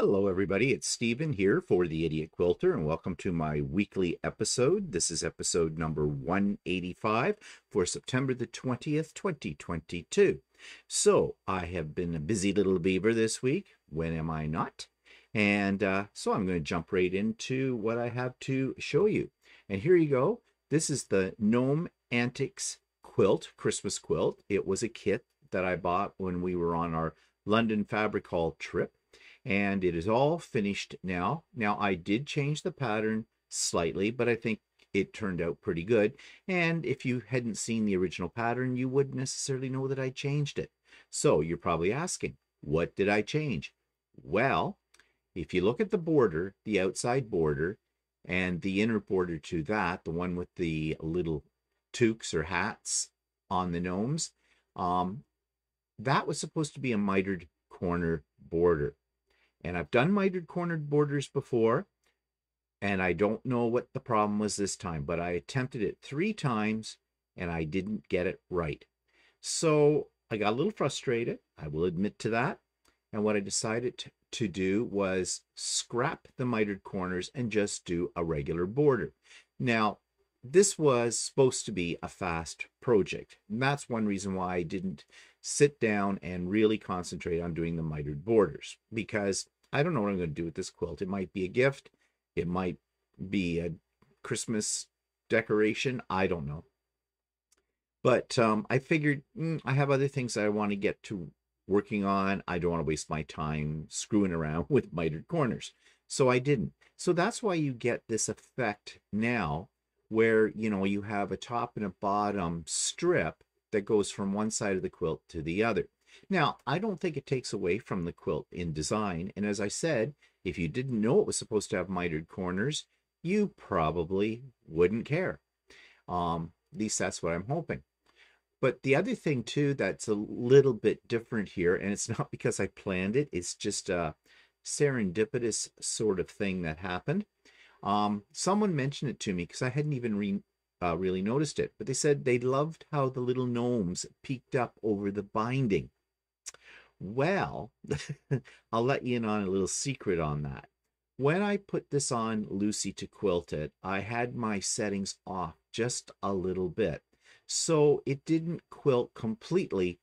Hello, everybody. It's Stephen here for the Idiot Quilter, and welcome to my weekly episode. This is episode number 185 for September the 20th, 2022. So, I have been a busy little beaver this week. When am I not? And so I'm going to jump right into what I have to show you. And here you go. This is the Gnome Antics quilt, Christmas quilt. It was a kit that I bought when we were on our London Fabric Hall trip. And it is all finished now. Now, I did change the pattern slightly, but I think it turned out pretty good. And if you hadn't seen the original pattern, you wouldn't necessarily know that I changed it. So you're probably asking, what did I change? Well, if you look at the border, the outside border, and the inner border to that, the one with the little toques or hats on the gnomes, that was supposed to be a mitered corner border. And I've done mitered cornered borders before, and I don't know what the problem was this time, but I attempted it 3 times and I didn't get it right. So I got a little frustrated, I will admit to that. And what I decided to do was scrap the mitered corners and just do a regular border. Now, this was supposed to be a fast project. And that's one reason why I didn't sit down and really concentrate on doing the mitered borders, because I don't know what I'm going to do with this quilt. It might be a gift. It might be a Christmas decoration. I don't know. But I figured I have other things that I want to get to working on. I don't want to waste my time screwing around with mitered corners. So I didn't. So that's why you get this effect now where, you have a top and a bottom strip that goes from one side of the quilt to the other. Now, I don't think it takes away from the quilt in design. And as I said, if you didn't know it was supposed to have mitered corners, you probably wouldn't care. At least that's what I'm hoping. But the other thing, too, that's a little bit different here, and it's not because I planned it, it's just a serendipitous sort of thing that happened. Someone mentioned it to me because I hadn't even really noticed it, but they said they loved how the little gnomes peeked up over the binding. Well, I'll let you in on a little secret on that. When I put this on Lucy to quilt it, I had my settings off just a little bit. So it didn't quilt completely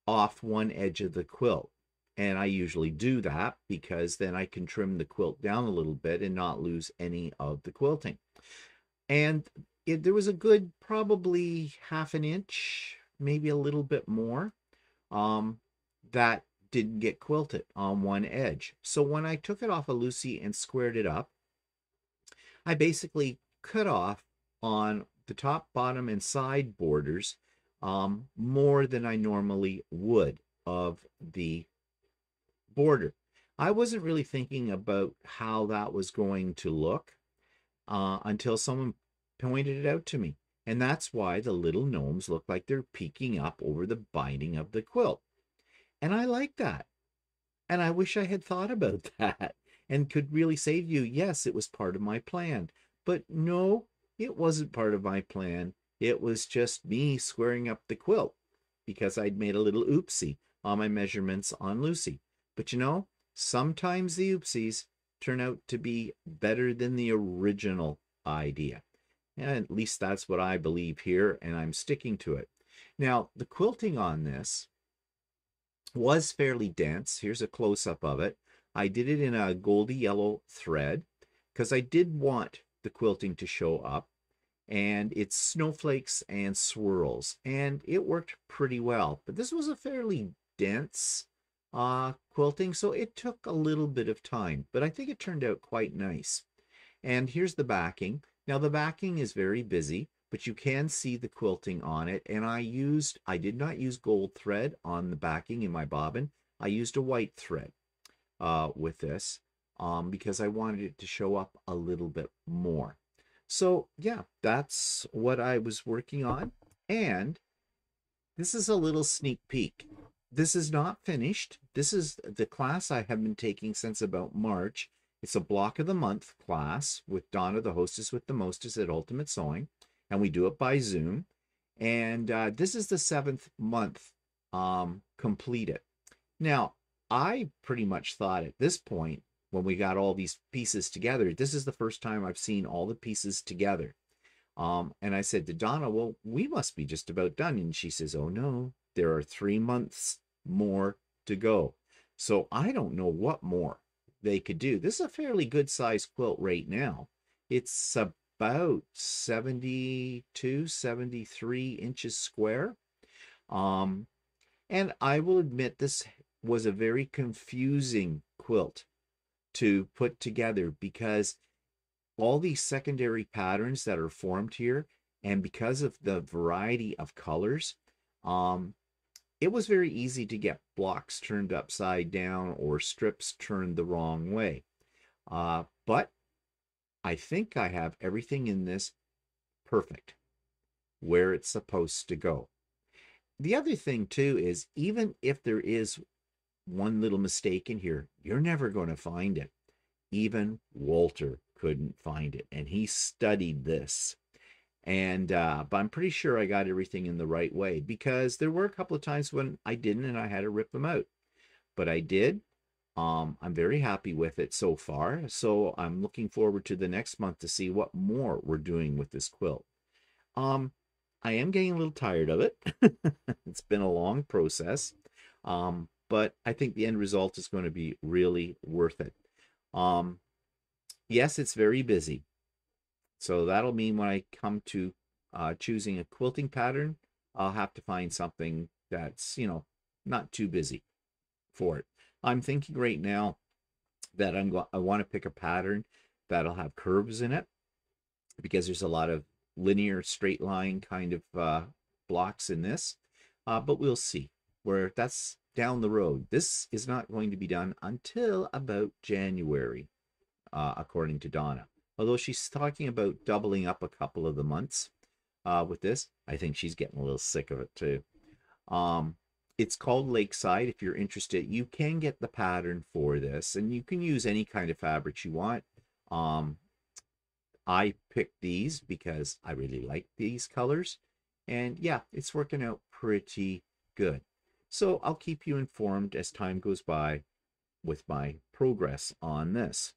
off one edge of the quilt. And I usually do that because then I can trim the quilt down a little bit and not lose any of the quilting. And there was a good probably ½ an inch, maybe a little bit more, that didn't get quilted on one edge. So when I took it off of Lucy and squared it up, I basically cut off on the top, bottom, and side borders more than I normally would of the border. I wasn't really thinking about how that was going to look until someone pointed it out to me. And that's why the little gnomes look like they're peeking up over the binding of the quilt. And I like that. And I wish I had thought about that and could really say to you, yes, it was part of my plan. But no, it wasn't part of my plan. It was just me squaring up the quilt because I'd made a little oopsie on my measurements on Lucy. But sometimes the oopsies turn out to be better than the original idea. And at least that's what I believe here, and I'm sticking to it. Now, the quilting on this was fairly dense. Here's a close-up of it. I did it in a goldy yellow thread because I did want the quilting to show up, and it's snowflakes and swirls, and it worked pretty well. But this was a fairly dense quilting, so it took a little bit of time, but I think it turned out quite nice. And here's the backing. Now the backing is very busy, but you can see the quilting on it. And I did not use gold thread on the backing in my bobbin. I used a white thread with this because I wanted it to show up a little bit more. So yeah, that's what I was working on. And this is a little sneak peek. This is not finished. This is the class I have been taking since about March. It's a block of the month class with Donna, the hostess with the mostest at Ultimate Sewing. And we do it by Zoom. And this is the 7th month completed. Now, I pretty much thought at this point when we got all these pieces together, this is the first time I've seen all the pieces together. And I said to Donna, well, we must be just about done. And she says, oh no, there are 3 months more to go. So I don't know what more they could do. This is a fairly good sized quilt right now. It's about 72, 73 inches square. And I will admit this was a very confusing quilt to put together because all these secondary patterns that are formed here, and because of the variety of colors, it was very easy to get blocks turned upside down or strips turned the wrong way. But I think I have everything in this perfect where it's supposed to go. The other thing too is, even if there is one little mistake in here, you're never going to find it. Even Walter couldn't find it, and he studied this. And but I'm pretty sure I got everything in the right way, because there were a couple of times when I didn't and I had to rip them out. But I did. I'm very happy with it so far. So I'm looking forward to the next month to see what more we're doing with this quilt. I am getting a little tired of it. It's been a long process. But I think the end result is going to be really worth it. Yes, it's very busy. So that'll mean when I come to choosing a quilting pattern, I'll have to find something that's, not too busy for it. I'm thinking right now that I want to pick a pattern that'll have curves in it, because there's a lot of linear straight line kind of blocks in this. But we'll see. Where that's down the road. This is not going to be done until about January, according to Donna. Although she's talking about doubling up a couple of the months with this. I think she's getting a little sick of it too. It's called Lakeside. If you're interested, you can get the pattern for this, and you can use any kind of fabric you want. I picked these because I really like these colors, and yeah, it's working out pretty good. So I'll keep you informed as time goes by with my progress on this.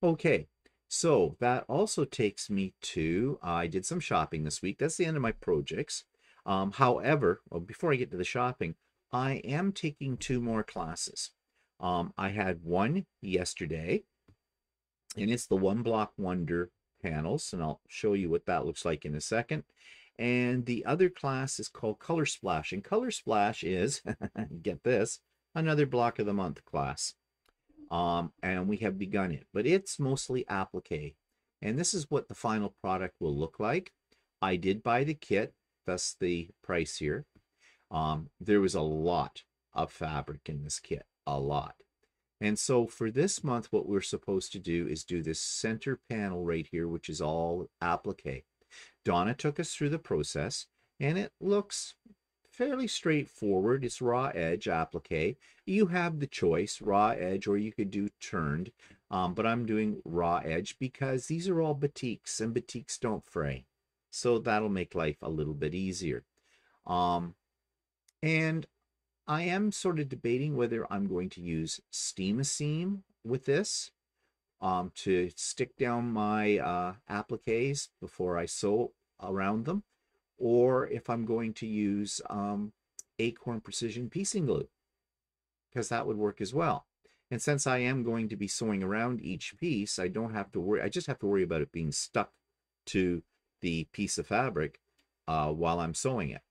Okay, so that also takes me to, I did some shopping this week. That's the end of my projects. However, before I get to the shopping, I am taking 2 more classes. I had one yesterday, and it's the One Block Wonder panels, and I'll show you what that looks like in a second. And the other class is called Color Splash, and Color Splash is, get this, another Block of the Month class. And we have begun it, but it's mostly applique. And this is what the final product will look like. I did buy the kit, thus the price here. There was a lot of fabric in this kit, a lot. And so for this month, what we're supposed to do is do this center panel right here, which is all applique. Donna took us through the process, and it looks fairly straightforward. It's raw edge applique. You have the choice, raw edge, or you could do turned, but I'm doing raw edge because these are all batiks, and batiks don't fray. So that'll make life a little bit easier. And I am sort of debating whether I'm going to use steam-a-seam with this to stick down my appliques before I sew around them, or if I'm going to use Acorn Precision piecing glue, because that would work as well. And since I am going to be sewing around each piece, I don't have to worry. I just have to worry about it being stuck to the piece of fabric while I'm sewing it.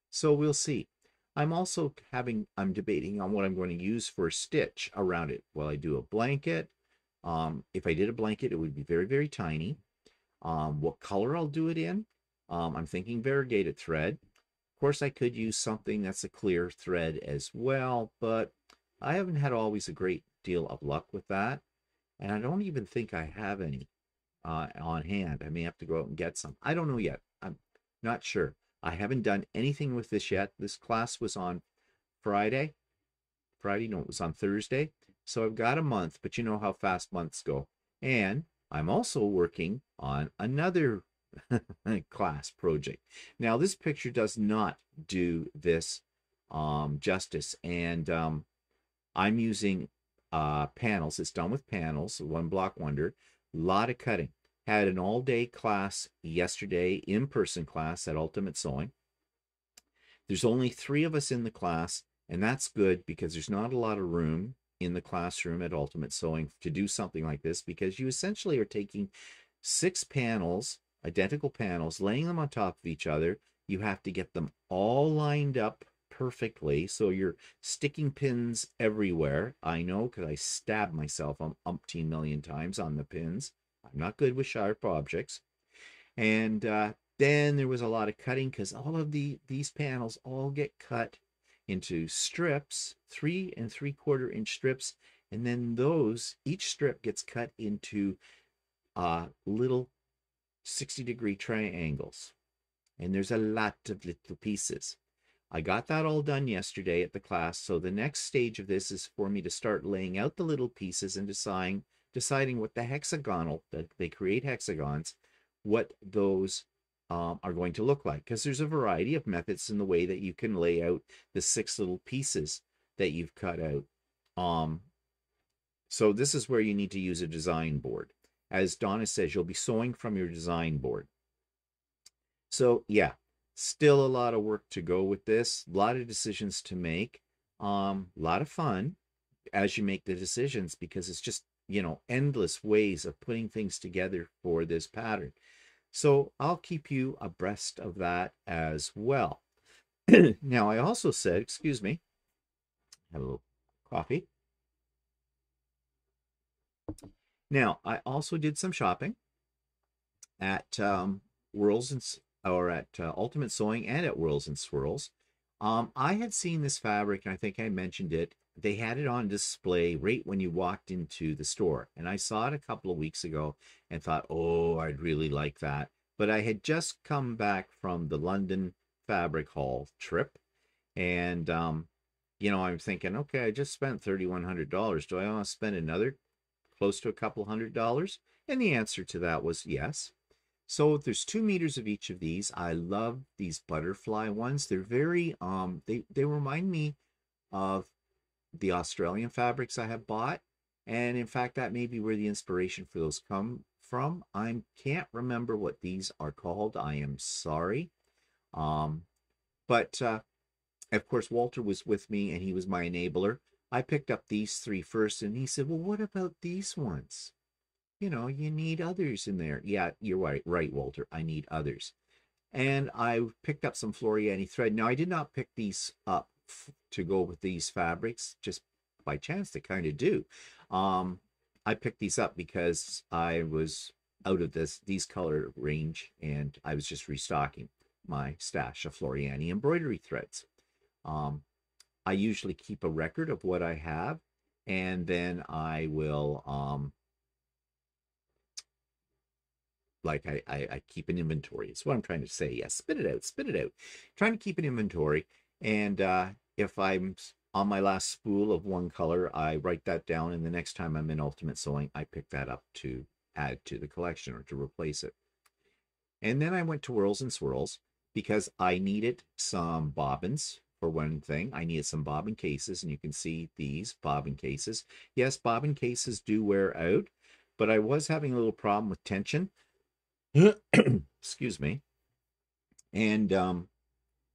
So we'll see. I'm debating on what I'm going to use for a stitch around it. Well, I do a blanket. If I did a blanket, it would be very, very tiny. What color I'll do it in? I'm thinking variegated thread. Of course, I could use something that's a clear thread as well, but I haven't had always a great deal of luck with that. And I don't even think I have any on hand. I may have to go out and get some. I don't know yet. I'm not sure. I haven't done anything with this yet. This class was on Friday. No, it was on Thursday. So I've got a month, but you know how fast months go. And I'm also working on another class project. Now, this picture does not do this justice, and I'm using panels. It's done with panels, one block wonder. A lot of cutting. Had an all-day class yesterday, in-person class at Ultimate Sewing. There's only 3 of us in the class, and that's good because there's not a lot of room in the classroom at Ultimate Sewing to do something like this, because you essentially are taking 6 panels, identical panels, laying them on top of each other. You have to get them all lined up perfectly, so you're sticking pins everywhere. I know, because I stabbed myself umpteen million times on the pins. I'm not good with sharp objects. And then there was a lot of cutting, because all of these panels all get cut into strips, 3 3/4 inch strips, and then each strip gets cut into little 60-degree triangles. And there's a lot of little pieces. I got that all done yesterday at the class, so the next stage of this is for me to start laying out the little pieces and deciding what the hexagonal, they create hexagons, what those are going to look like, because there's a variety of methods in the way that you can lay out the 6 little pieces that you've cut out. So this is where you need to use a design board. As Donna says, you'll be sewing from your design board. So yeah, still a lot of work to go with this, a lot of decisions to make, a lot of fun as you make the decisions, because it's just, you know, endless ways of putting things together for this pattern. So I'll keep you abreast of that as well. Now, I also said, excuse me, have a little coffee. Now, I also did some shopping at Whirls and at Ultimate Sewing and at Whirls and Swirls. I had seen this fabric, and I think I mentioned it. They had it on display right when you walked into the store, and I saw it a couple of weeks ago and thought, oh, I'd really like that. But I had just come back from the London Fabric Hall trip, and you know, I'm thinking, okay, I just spent $3,100. Do I want to spend another close to a couple $100? And the answer to that was yes. So there's 2 meters of each of these. I love these butterfly ones. They're very they remind me of the Australian fabrics I have bought, and in fact that may be where the inspiration for those come from. I can't remember what these are called. I am sorry. But of course Walter was with me, and he was my enabler. I picked up these 3 first, and he said, well, what about these ones? You know, you need others in there. Yeah, you're right, Walter. I need others. And I picked up some Floriani thread. Now, I did not pick these up to go with these fabrics, just by chance they kind of do. I picked these up because I was out of these color range, and I was just restocking my stash of Floriani embroidery threads. I usually keep a record of what I have, and then I will I keep an inventory. It's what I'm trying to say. Yes, spit it out, spit it out. Trying to keep an inventory, and if I'm on my last spool of one color, I write that down, and the next time I'm in Ultimate Sewing, I pick that up to add to the collection or to replace it. And then I went to Whirls and Swirls because I needed some bobbins. For one thing, I needed some bobbin cases, and you can see these bobbin cases. Yes, bobbin cases do wear out, but I was having a little problem with tension. Excuse me. And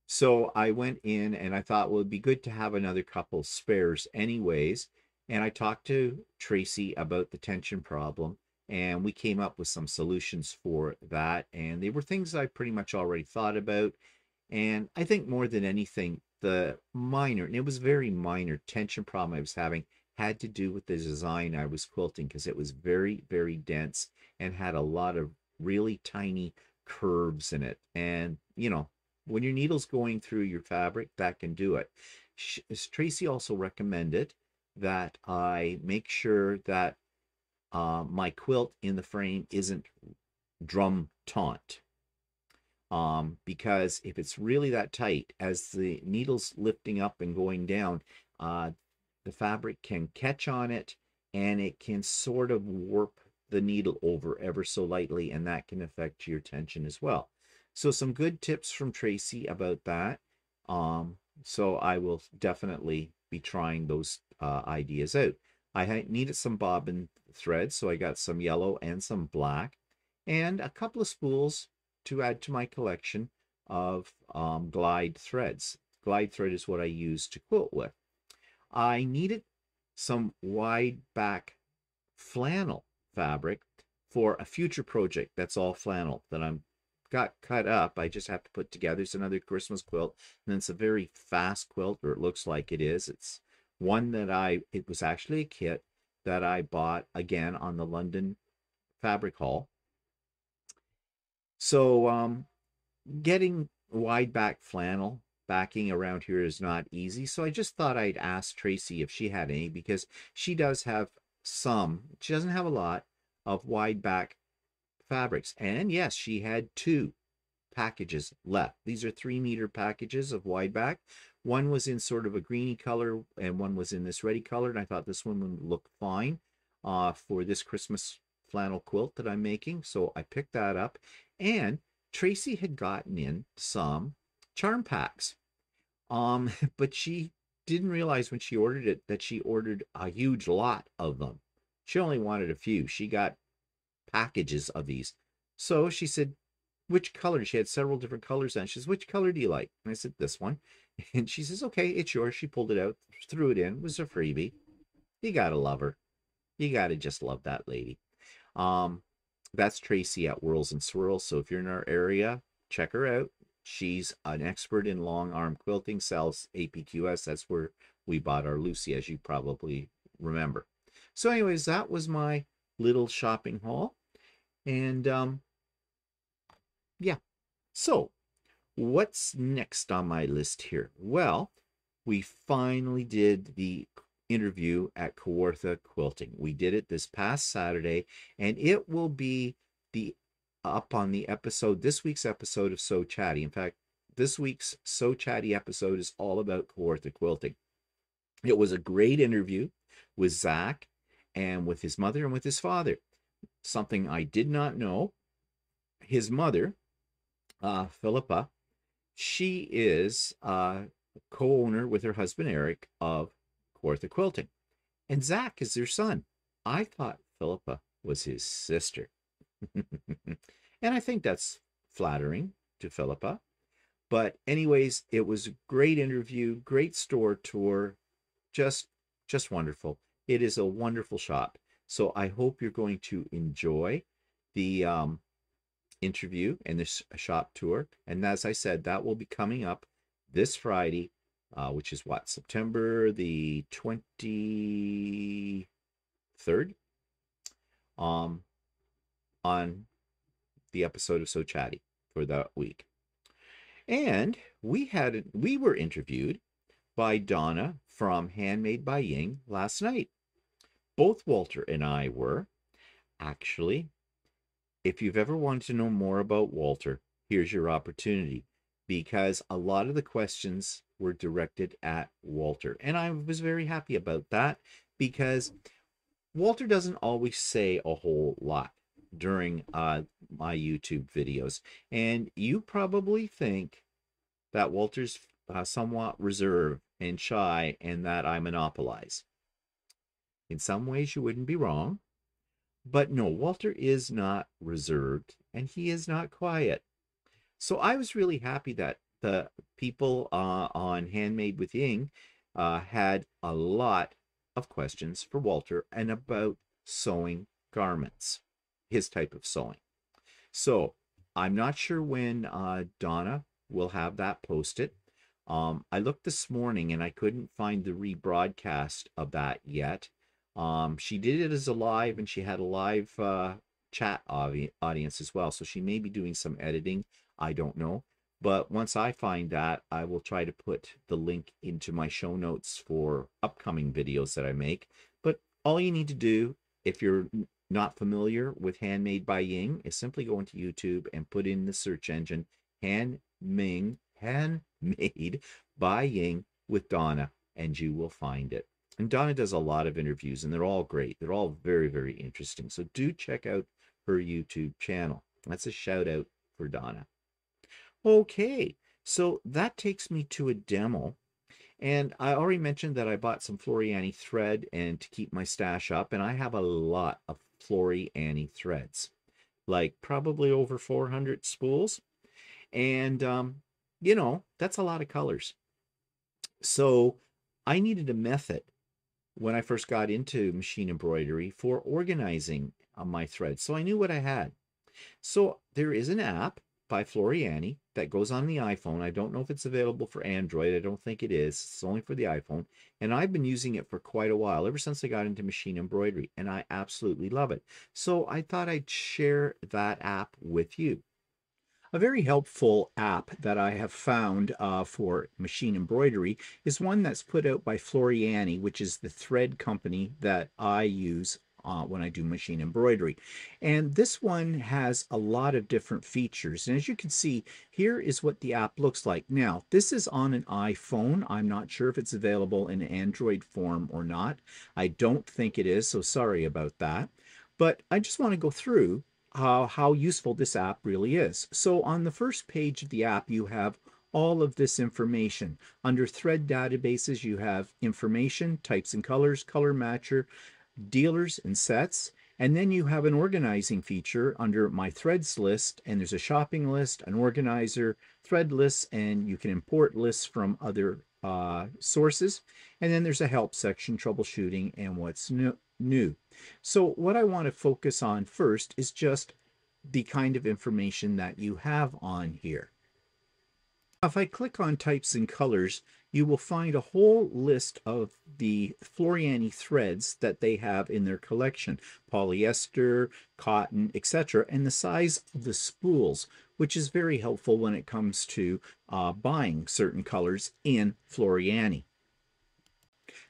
so I went in, and I thought, well, it'd be good to have another couple spares anyways. And I talked to Tracy about the tension problem, and we came up with some solutions for that. And they were things I pretty much already thought about. And I think more than anything, the minor, and it was very minor, tension problem I was having had to do with the design I was quilting, because it was very, very dense and had a lot of really tiny curves in it. And, you know, when your needle's going through your fabric, that can do it. Tracy also recommended that I make sure that my quilt in the frame isn't drum taut. Because if it's really that tight, as the needle's lifting up and going down, the fabric can catch on it, and it can sort of warp the needle over ever so lightly, and that can affect your tension as well. So some good tips from Tracy about that. So I will definitely be trying those ideas out. needed some bobbin thread, so I got some yellow and some black, and a couple of spools to add to my collection of glide threads. Glide thread is what I use to quilt with. I needed some wide back flannel fabric for a future project that's all flannel that I'm got cut up. I just have to put together. It's another Christmas quilt, and it's a very fast quilt, or it looks like it is. It's one that it was actually a kit that I bought again on the London Fabric Hall. So getting wide back flannel backing around here is not easy. So I just thought I'd ask Tracy if she had any, because she does have some. She doesn't have a lot of wide back fabrics. And yes, she had 2 packages left. These are 3-meter packages of wide back. One was in sort of a greeny color and one was in this reddy color. And I thought this one would look fine for this Christmas flannel quilt that I'm making. So I picked that up. And Tracy had gotten in some charm packs. But she didn't realize when she ordered it that she ordered a huge lot of them. She only wanted a few. She got packages of these. So she said, which color? She had several different colors, and she says, which color do you like? And I said, this one. And she says, okay, it's yours. She pulled it out, threw it in. It was a freebie. You gotta love her. You gotta just love that lady. That's Tracy at Whirls and Swirls. So if you're in our area, check her out. She's an expert in long arm quilting, sells APQS. That's where we bought our Lucy, as you probably remember. So anyways, that was my little shopping haul. And yeah. So what's next on my list here? Well, we finally did the interview at Kawartha Quilting. We did it this past Saturday, and it will be up on the episode, this week's episode of So Chatty. In fact, this week's So Chatty episode is all about Kawartha Quilting. It was a great interview with Zach and with his mother and with his father. Something I did not know. His mother, Philippa, she is co-owner with her husband Eric of Kawartha Quilting. And Zach is their son. I thought Philippa was his sister. And I think that's flattering to Philippa. But anyways, it was a great interview, great store tour, just wonderful. It is a wonderful shop. So I hope you're going to enjoy the interview and this shop tour. And as I said, that will be coming up this Friday, which is what, September the 23rd, on the episode of So Chatty for that week. And we were interviewed by Donna from Handmade by Ying last night. Both Walter and I were. Actually, if you've ever wanted to know more about Walter, here's your opportunity, because a lot of the questions were directed at Walter. And I was very happy about that, because Walter doesn't always say a whole lot during my YouTube videos. And you probably think that Walter's somewhat reserved and shy and that I monopolize. In some ways, you wouldn't be wrong. But no, Walter is not reserved and he is not quiet. So I was really happy that the people on Handmade with Ying had a lot of questions for Walter and about sewing garments, his type of sewing. So I'm not sure when Donna will have that posted. I looked this morning and I couldn't find the rebroadcast of that yet. She did it as a live, and she had a live chat audience as well. So she may be doing some editing. I don't know. But once I find that, I will try to put the link into my show notes for upcoming videos that I make. But all you need to do, if you're not familiar with Handmade by Ying, is simply go into YouTube and put in the search engine Handmade by Ying with Donna, and you will find it. And Donna does a lot of interviews, and they're all great. They're all very, very interesting. So do check out her YouTube channel. That's a shout out for Donna. Okay, so that takes me to a demo. And I already mentioned that I bought some Floriani thread and to keep my stash up, and I have a lot of Floriani threads, like probably over 400 spools. And, you know, that's a lot of colors. So I needed a method when I first got into machine embroidery for organizing my threads. So I knew what I had. So there is an app by Floriani that goes on the iPhone. I don't know if it's available for Android. I don't think it is. It's only for the iPhone. And I've been using it for quite a while, ever since I got into machine embroidery, and I absolutely love it. So I thought I'd share that app with you. A very helpful app that I have found for machine embroidery is one that's put out by Floriani, which is the thread company that I use when I do machine embroidery. And this one has a lot of different features. And as you can see, here is what the app looks like. Now, this is on an iPhone. I'm not sure if it's available in Android form or not. I don't think it is, so sorry about that. But I just want to go through how useful this app really is. So on the first page of the app, you have all of this information. Under thread databases, you have information, types and colors, color matcher, dealers and sets. And then you have an organizing feature under my threads list, and there's a shopping list, an organizer, thread lists, and you can import lists from other sources. And then there's a help section, troubleshooting, and what's new. So what I want to focus on first is just the kind of information that you have on here. If I click on types and colors, you will find a whole list of the Floriani threads that they have in their collection, polyester, cotton, etc., and the size of the spools, which is very helpful when it comes to buying certain colors in Floriani.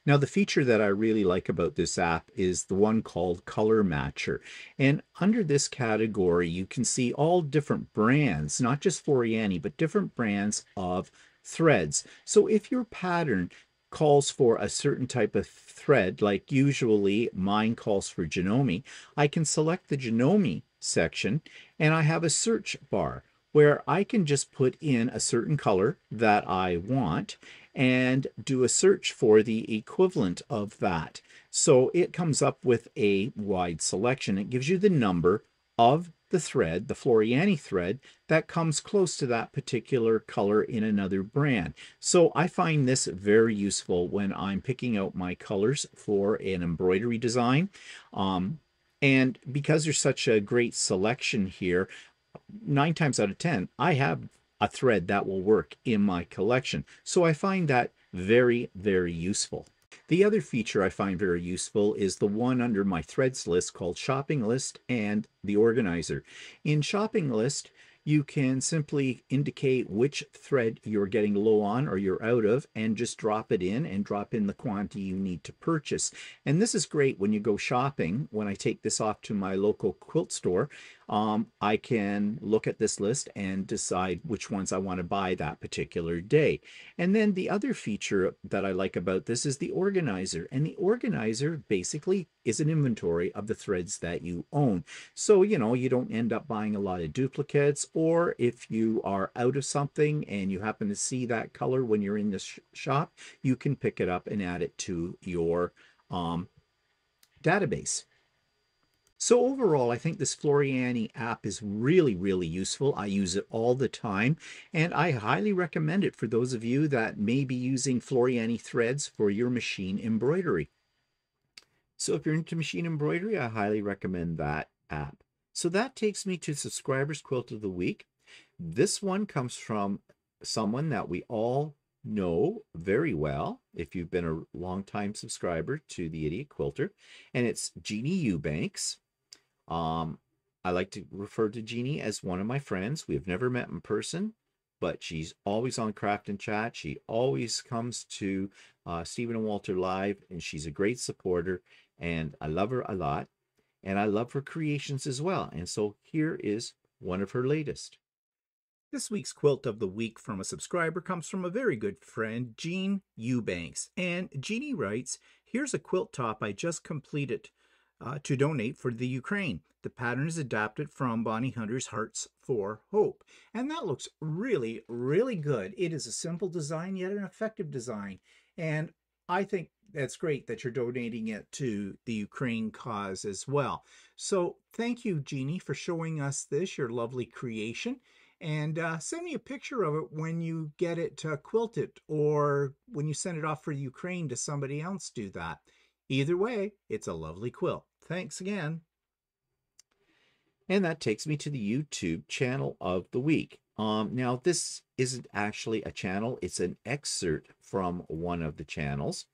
Now, the feature that I really like about this app is the one called Color Matcher. And under this category, you can see all different brands, not just Floriani, but different brands of threads. So if your pattern calls for a certain type of thread, like usually mine calls for Gnome, I can select the Gnome section and I have a search bar where I can just put in a certain color that I want and do a search for the equivalent of that. So it comes up with a wide selection. It gives you the number of the thread, the Floriani thread, that comes close to that particular color in another brand. So I find this very useful when I'm picking out my colors for an embroidery design. And because there's such a great selection here, 9 times out of 10, I have a thread that will work in my collection. So I find that very, very useful. The other feature I find very useful is the one under my threads list called Shopping List and the Organizer. In Shopping List, you can simply indicate which thread you're getting low on or you're out of and just drop it in and drop in the quantity you need to purchase. And this is great when you go shopping. When I take this off to my local quilt store, I can look at this list and decide which ones I want to buy that particular day. And then the other feature that I like about this is the organizer. And the organizer basically is an inventory of the threads that you own. So, you know, you don't end up buying a lot of duplicates, or if you are out of something and you happen to see that color when you're in the shop, you can pick it up and add it to your database. So overall, I think this Floriani app is really, really useful. I use it all the time, and I highly recommend it for those of you that may be using Floriani threads for your machine embroidery. So if you're into machine embroidery, I highly recommend that app. So that takes me to Subscribers Quilt of the Week. This one comes from someone that we all know very well if you've been a long-time subscriber to the Idiot Quilter, and it's Jeannie Eubanks. I like to refer to Jeannie as one of my friends. We have never met in person, but she's always on Craft and Chat. She always comes to Stephen and Walter Live, and she's a great supporter, and I love her a lot, and I love her creations as well. And so here is one of her latest. This week's Quilt of the Week from a subscriber comes from a very good friend, Jean Eubanks. And Jeannie writes, "Here's a quilt top I just completed to donate for the Ukraine. The pattern is adapted from Bonnie Hunter's Hearts for Hope. And that looks really, really good. It is a simple design, yet an effective design. And I think that's great that you're donating it to the Ukraine cause as well. So thank you, Jeannie, for showing us this, your lovely creation. And send me a picture of it when you get it quilted, or when you send it off for Ukraine to somebody else, do that. Either way, it's a lovely quilt. Thanks again. And that takes me to the YouTube channel of the week. Now, this isn't actually a channel. It's an excerpt from one of the channels.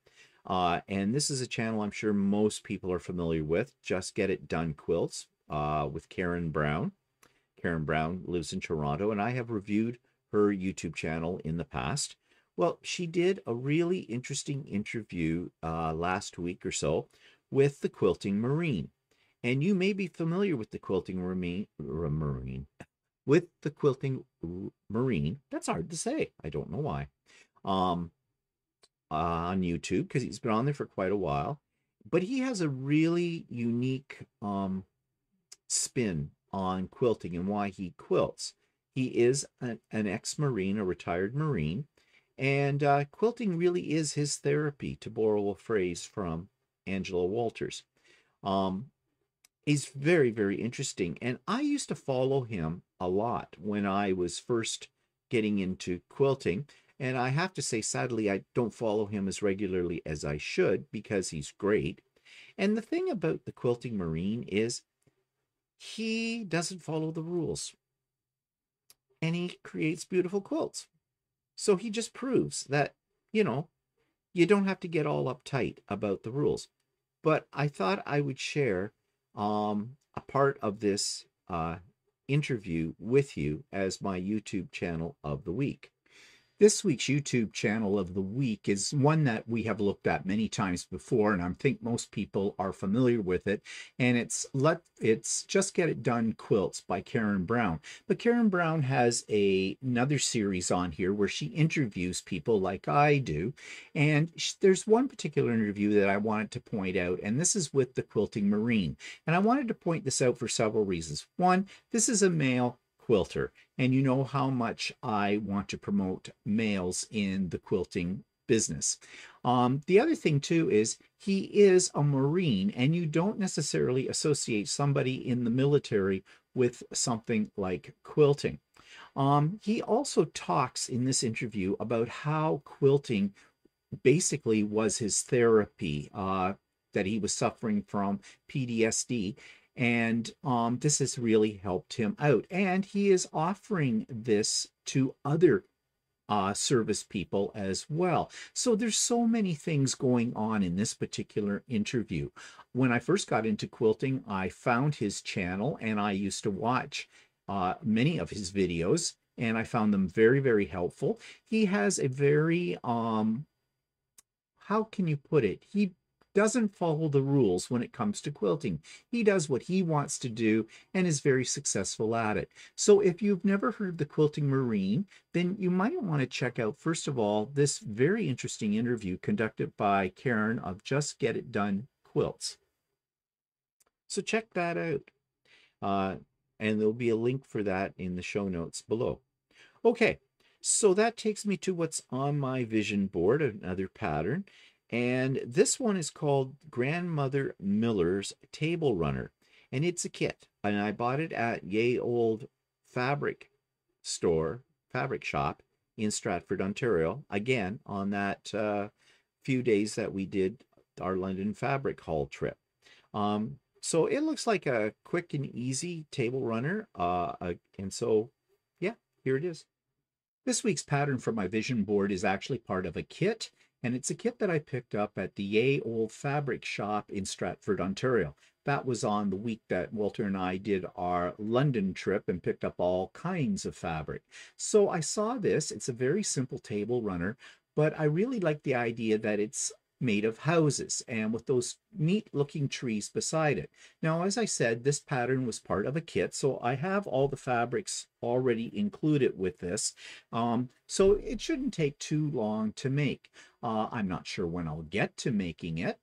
And this is a channel I'm sure most people are familiar with, Just Get It Done Quilts, with Karen Brown. Karen Brown lives in Toronto, and I have reviewed her YouTube channel in the past. Well, she did a really interesting interview last week or so with the Quilting Marine. And you may be familiar with the Quilting with the Quilting Marine. That's hard to say. I don't know why. On YouTube, because he's been on there for quite a while. But he has a really unique spin on quilting and why he quilts. He is an ex-Marine, a retired Marine, and quilting really is his therapy, to borrow a phrase from Angela Walters. He's very, very interesting, and I used to follow him a lot when I was first getting into quilting. And I have to say, sadly, I don't follow him as regularly as I should, because he's great. And the thing about the Quilting Marine is he doesn't follow the rules, and he creates beautiful quilts. So he just proves that, you know, you don't have to get all uptight about the rules. But I thought I would share a part of this interview with you as my YouTube channel of the week. This week's YouTube channel of the week is one that we have looked at many times before, and I think most people are familiar with it. And it's Just Get It Done Quilts by Karen Brown. But Karen Brown has another series on here where she interviews people like I do. And there's one particular interview that I wanted to point out, and this is with the Quilting Marine. And I wanted to point this out for several reasons. One, this is a male quilter, and you know how much I want to promote males in the quilting business. The other thing too is he is a Marine, and you don't necessarily associate somebody in the military with something like quilting. He also talks in this interview about how quilting basically was his therapy, that he was suffering from PTSD, and this has really helped him out. And he is offering this to other service people as well. So there's so many things going on in this particular interview. When I first got into quilting, I found his channel, and I used to watch many of his videos, and I found them very, very helpful. He has a very, how can you put it? He doesn't follow the rules when it comes to quilting. He does what he wants to do and is very successful at it. So if you've never heard the Quilting Marine, then you might want to check out, first of all, this very interesting interview conducted by Karen of Just Get It Done Quilts. So check that out. And there'll be a link for that in the show notes below. Okay, so that takes me to what's on my vision board, another pattern. And this one is called Grandmother Miller's Table Runner. And it's a kit. And I bought it at Ye Old Fabric Store, Fabric Shop in Stratford, Ontario. Again, on that few days that we did our London Fabric Haul trip. So it looks like a quick and easy table runner. And so, yeah, here it is. This week's pattern for my vision board is actually part of a kit, and it's a kit that I picked up at the Ye Old Fabric Shop in Stratford, Ontario. That was on the week that Walter and I did our London trip and picked up all kinds of fabric. So I saw this. It's a very simple table runner, but I really like the idea that it's made of houses and with those neat looking trees beside it. Now, as I said, this pattern was part of a kit, so I have all the fabrics already included with this. So it shouldn't take too long to make. I'm not sure when I'll get to making it,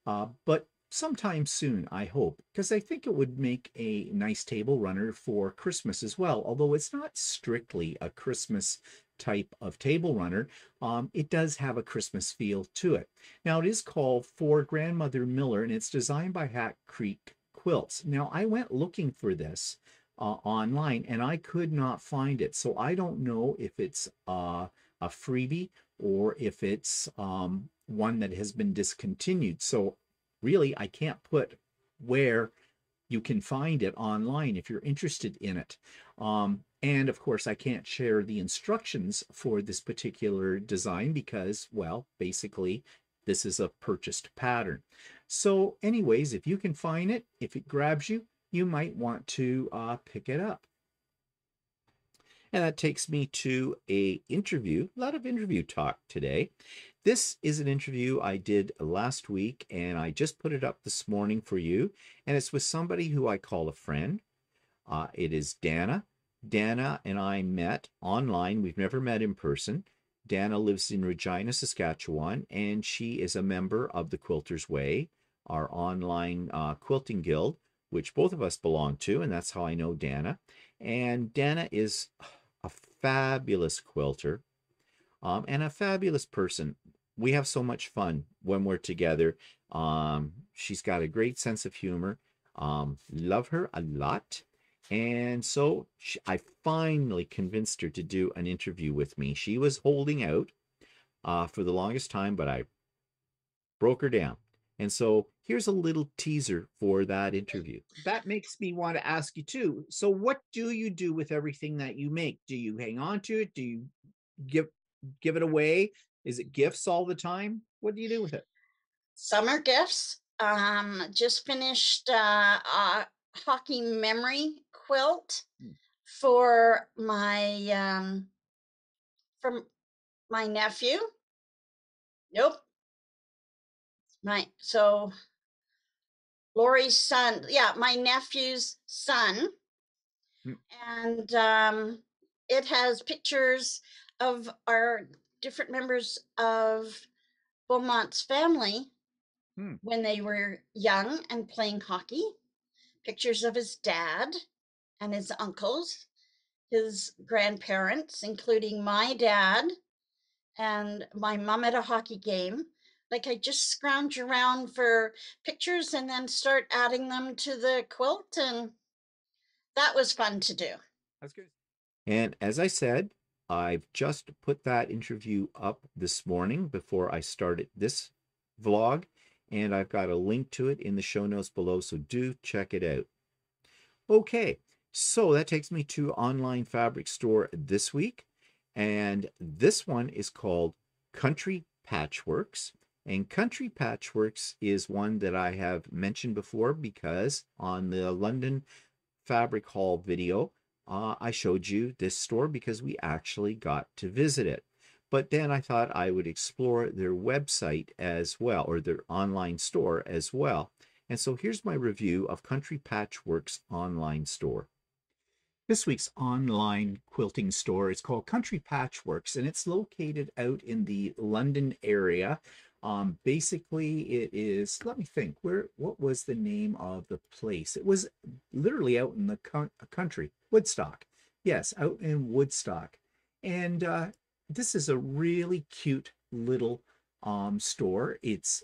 but sometime soon, I hope, because I think it would make a nice table runner for Christmas as well. Although it's not strictly a Christmas type of table runner, it does have a Christmas feel to it. Now, it is called For Grandmother Miller, and it's designed by Hat Creek Quilts. Now, I went looking for this online, and I could not find it. So I don't know if it's a freebie or if it's one that has been discontinued. So really, I can't put where you can find it online if you're interested in it. And of course, I can't share the instructions for this particular design because, well, basically, this is a purchased pattern. So anyways, if you can find it, if it grabs you, you might want to pick it up. And that takes me to a interview, a lot of interview talk today. This is an interview I did last week, and I just put it up this morning for you. And it's with somebody who I call a friend. It is Dana. Dana and I met online. We've never met in person. Dana lives in Regina, Saskatchewan, and she is a member of the Quilters Way, our online quilting guild, which both of us belong to, and that's how I know Dana. And Dana is a fabulous quilter and a fabulous person. We have so much fun when we're together. She's got a great sense of humor. Love her a lot. And so I finally convinced her to do an interview with me. She was holding out for the longest time, but I broke her down. And so here's a little teaser for that interview. That makes me want to ask you too. So what do you do with everything that you make? Do you hang on to it? Do you give it away? Is it gifts all the time? What do you do with it? Summer gifts. Just finished a hockey memory quilt for my nephew. Nope. So Lori's son, yeah, my nephew's son. And it has pictures of our different members of Beaumont's family when they were young and playing hockey. Pictures of his dad and his uncles, his grandparents, including my dad and my mom at a hockey game. Like, I just scrounge around for pictures and then start adding them to the quilt, and that was fun to do. That's good. And as I said, I've just put that interview up this morning before I started this vlog, and I've got a link to it in the show notes below, so do check it out. Okay, so that takes me to online fabric store this week, and this one is called Country Patchworks. And Country Patchworks is one that I have mentioned before because on the London Fabric Haul video, I showed you this store because we actually got to visit it. But then I thought I would explore their website as well, or their online store as well. And so here's my review of Country Patchworks online store. This week's online quilting store is called Country Patchworks, and it's located out in the London area. Basically, it is, let me think, what was the name of the place? It was literally out in the country, Woodstock. Yes, out in Woodstock. And this is a really cute little store. It's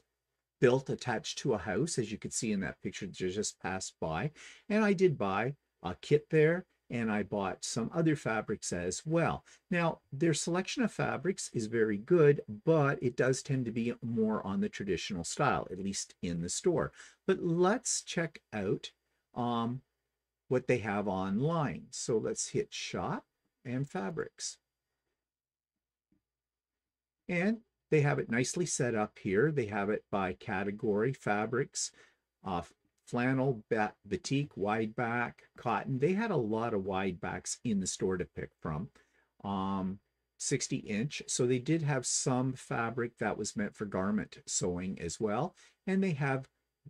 built attached to a house, as you could see in that picture that just passed by. And I did buy a kit there, and I bought some other fabrics as well. Now, their selection of fabrics is very good, but it does tend to be more on the traditional style, at least in the store. But let's check out what they have online. So let's hit shop and fabrics. And they have it nicely set up here. They have it by category: fabrics, flannel, batik, wide back, cotton. They had a lot of wide backs in the store to pick from. 60-inch. So they did have some fabric that was meant for garment sewing as well. And they have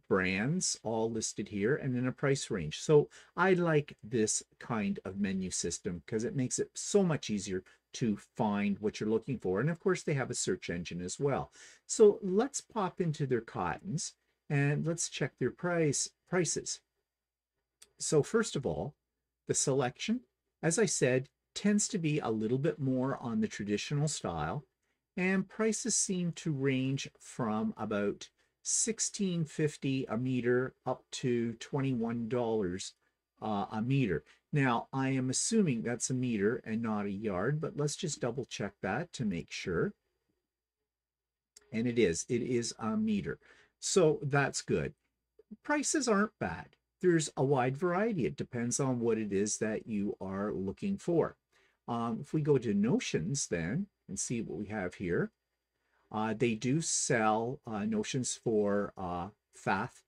brands all listed here and in a price range. So I like this kind of menu system because it makes it so much easier to find what you're looking for. And of course, they have a search engine as well. So let's pop into their cottons. And let's check their prices. So first of all, the selection, as I said, tends to be a little bit more on the traditional style, and prices seem to range from about $16.50 a meter up to $21 a meter. Now, I am assuming that's a meter and not a yard, but let's just double check that to make sure. And it is a meter. So that's good. Prices aren't bad. There's a wide variety. It depends on what it is that you are looking for. If we go to Notions then and see what we have here, they do sell Notions for FAF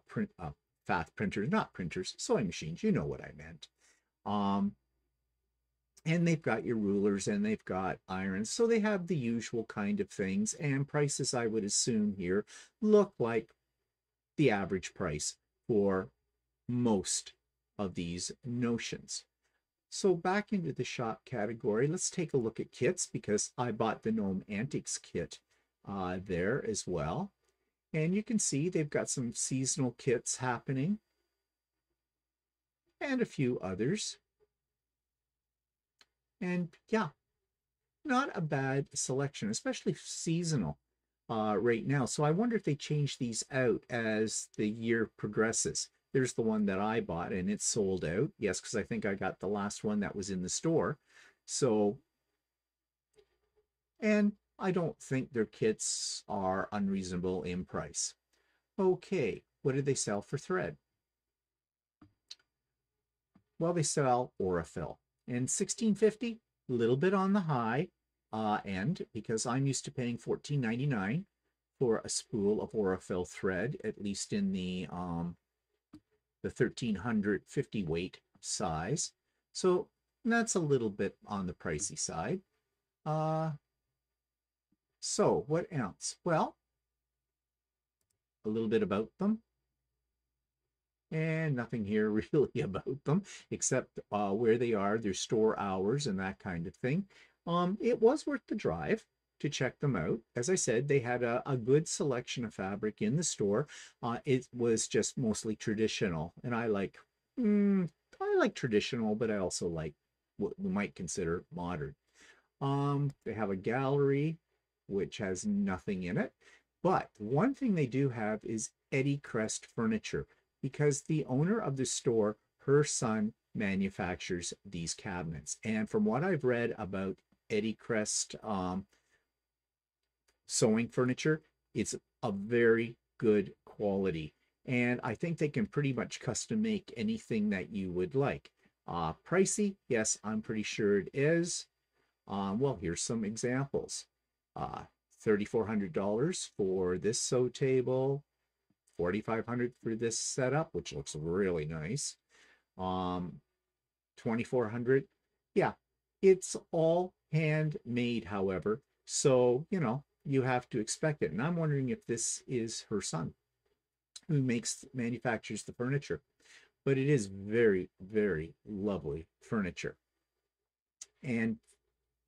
printers, not printers, sewing machines. You know what I meant. And they've got your rulers and they've got irons. So they have the usual kind of things, and prices, I would assume here, look like the average price for most of these Notions. So back into the shop category, let's take a look at kits, because I bought the Gnome Antics kit there as well. And you can see they've got some seasonal kits happening and a few others. And yeah, not a bad selection, especially seasonal right now. So I wonder if they change these out as the year progresses. There's the one that I bought and it's sold out. Yes, because I think I got the last one that was in the store. So, and I don't think their kits are unreasonable in price. Okay, what do they sell for thread? Well, they sell Aurifil. And $16.50, a little bit on the high end, because I'm used to paying $14.99 for a spool of Aurifil thread, at least in the 1350 weight size. So that's a little bit on the pricey side. So what else? Well, a little bit about them. And nothing here really about them, except where they are, their store hours and that kind of thing. It was worth the drive to check them out. As I said, they had a good selection of fabric in the store. It was just mostly traditional, and I like traditional, but I also like what we might consider modern. They have a gallery, which has nothing in it. But one thing they do have is Eddie Crest furniture, because the owner of the store, her son manufactures these cabinets. And from what I've read about Eddie Crest sewing furniture, it's a very good quality. And I think they can pretty much custom make anything that you would like. Pricey? Yes, I'm pretty sure it is. Well, here's some examples. $3,400 for this sew table. $4,500 for this setup, which looks really nice. $2,400. Yeah, it's all handmade, however. So, you know, you have to expect it. And I'm wondering if this is her son who manufactures the furniture. But it is very, very lovely furniture. And,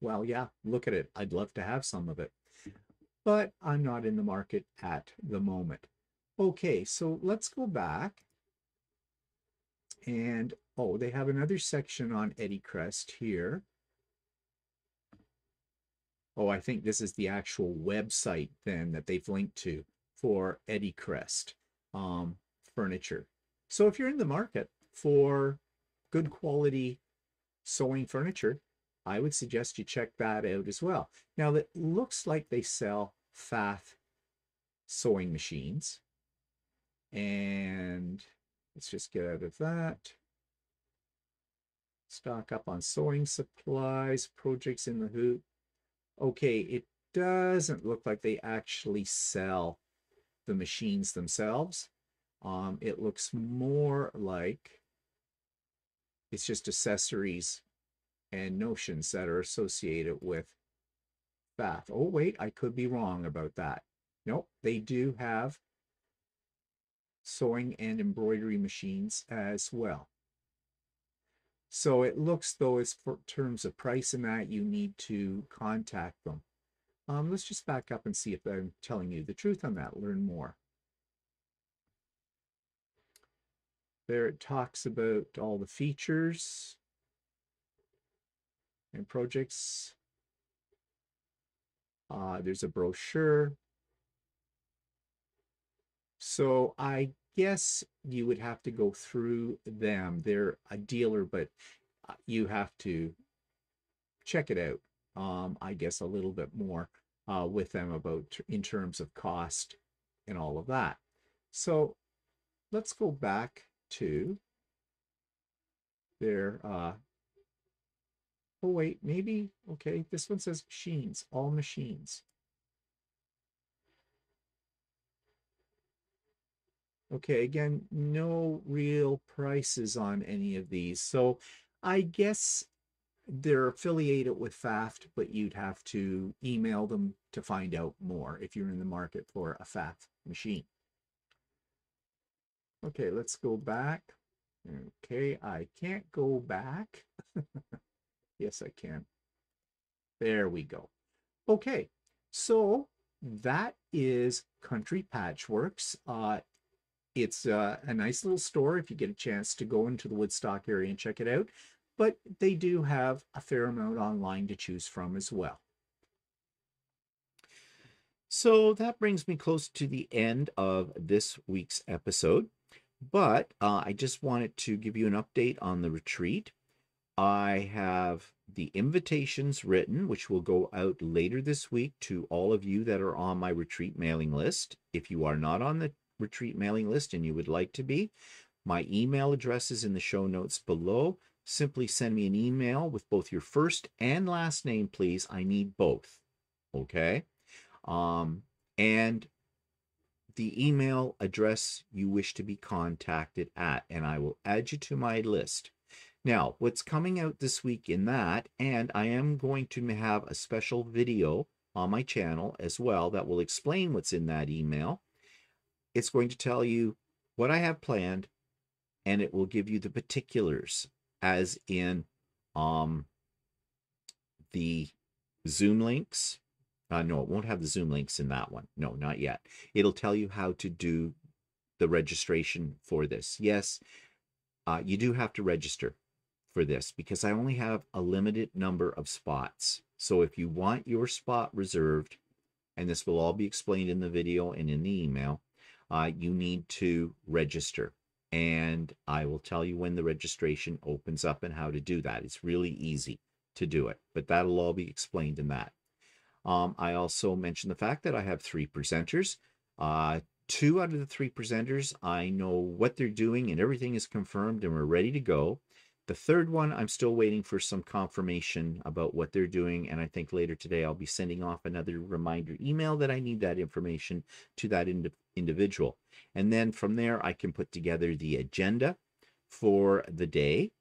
well, yeah, look at it. I'd love to have some of it. But I'm not in the market at the moment. Okay, so let's go back. And, oh, they have another section on Eddie Crest here. Oh, I think this is the actual website then that they've linked to for Eddie Crest furniture. So if you're in the market for good quality sewing furniture, I would suggest you check that out as well. Now, it looks like they sell FAF sewing machines. And let's just get out of that. Stock up on sewing supplies, projects in the hoop. Okay, it doesn't look like they actually sell the machines themselves. It looks more like it's just accessories and notions that are associated with FAF. Oh, wait, I could be wrong about that. Nope, they do have sewing and embroidery machines as well. So it looks though, as for terms of price and that, you need to contact them. Let's just back up and see if I'm telling you the truth on that, learn more. there it talks about all the features and projects. There's a brochure. So I guess you would have to go through them. They're a dealer, but you have to check it out. I guess a little bit more with them about in terms of cost and all of that. So let's go back to their oh wait, maybe okay, this one says machines, all machines. Okay, again, no real prices on any of these. So I guess they're affiliated with FAFT, but you'd have to email them to find out more if you're in the market for a FAFT machine. Okay, let's go back. Okay, I can't go back. Yes, I can. There we go. Okay, so that is Country Patchworks. It's a nice little store if you get a chance to go into the Woodstock area and check it out. But they do have a fair amount online to choose from as well. So that brings me close to the end of this week's episode. But I just wanted to give you an update on the retreat. I have the invitations written, which will go out later this week to all of you that are on my retreat mailing list. If you are not on the retreat mailing list and you would like to be, my email address is in the show notes below. Simply send me an email with both your first and last name, please. I need both. Okay. And the email address you wish to be contacted at, and I will add you to my list. Now, what's coming out this week in that, and I am going to have a special video on my channel as well that will explain what's in that email. It's going to tell you what I have planned, and it will give you the particulars, as in the Zoom links. No, it won't have the Zoom links in that one. No, not yet. It'll tell you how to do the registration for this. Yes, you do have to register for this because I only have a limited number of spots. So if you want your spot reserved, and this will all be explained in the video and in the email, you need to register. And I will tell you when the registration opens up and how to do that. It's really easy to do it, but that'll all be explained in that. I also mentioned the fact that I have 3 presenters. 2 out of the 3 presenters, I know what they're doing and everything is confirmed and we're ready to go. The 3rd one, I'm still waiting for some confirmation about what they're doing. And I think later today, I'll be sending off another reminder email that I need that information to that individual. And then from there, I can put together the agenda for the day.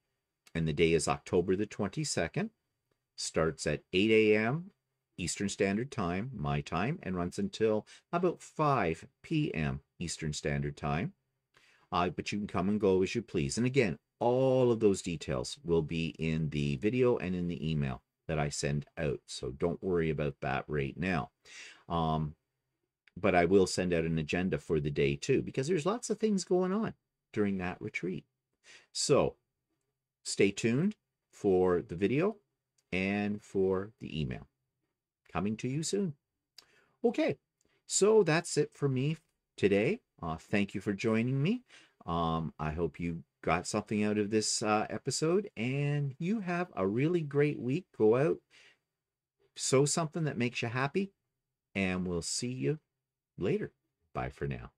And the day is October the 22nd. Starts at 8 a.m. Eastern Standard Time, my time, and runs until about 5 p.m. Eastern Standard Time. But you can come and go as you please. And again, all of those details will be in the video and in the email that I send out. So don't worry about that right now. But I will send out an agenda for the day too, because there's lots of things going on during that retreat. So stay tuned for the video and for the email coming to you soon. Okay, so that's it for me today. Thank you for joining me. I hope you got something out of this episode, and you have a really great week. Go out, sew something that makes you happy, and we'll see you later. Bye for now.